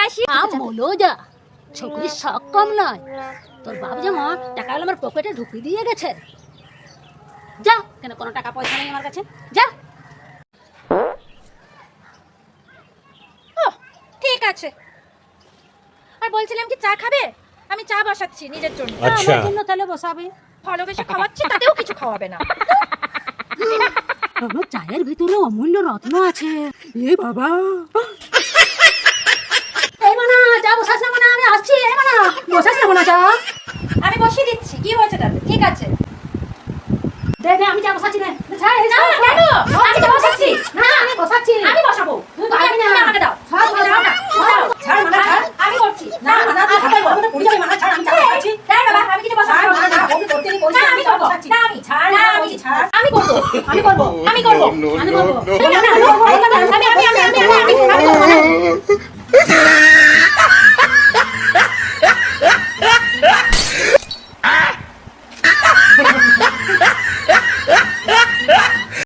আসি। বলো যা ছোকরির শখ কম নয়, তোর বাপ যেমন টাকাগুলো আমার পকেটে ঢুকিয়ে দিয়ে গেছে। যা, কেন কোনো টাকা পয়সা নেই আমার কাছে, যা। ঠিক আছে, আর বলছিলাম কি চা খাবে? আমি চা বসাচ্ছি নিজের জন্য। আচ্ছা। আমার জন্য তাহলে বসাবে। ভালোবেসে খাওয়াচ্ছি, তাতেও কিছু খাওয়াবে না। আমার চায়ের ভিতরে অমূল্য রত্ন আছে। এ বাবা, এই মানা চা বসাস না, মানা আমি আসছি। এই মানা বসাস না, মানা চা আমি বসিয়ে দিচ্ছি, কি হয়েছে তাতে? ঠিক আছে, দে দে, আমি চা বসাচ্ছি। রে না কেন? আমি তো বসাচ্ছি। না, আমি বসাচ্ছি। আমি বসাবো। তুই পারবি না। তুমি আমাকে দাও। ছাড়, তুমি দাও না। দাও। ছাড়, মানা ছাড়। আমি করছি। না, মানা তুই খাবে, আমি তো পুড়ে যাবে। মানা ছাড়, আমি চা বসাচ্ছি। দেখ বাবা, আমি কিছু বসাবো। ছাড়, মানা না, ওকে করতে নি বলছি, না, আমি আমি চা করবো। বসাচ্ছি। না, আমি ছাড়, না, না, আমি বলছি ছাড়। আমি করবো। আমি করবো। আমি করবো। No, no, আমি no, করবো। no, না, না, no, না, no. আমি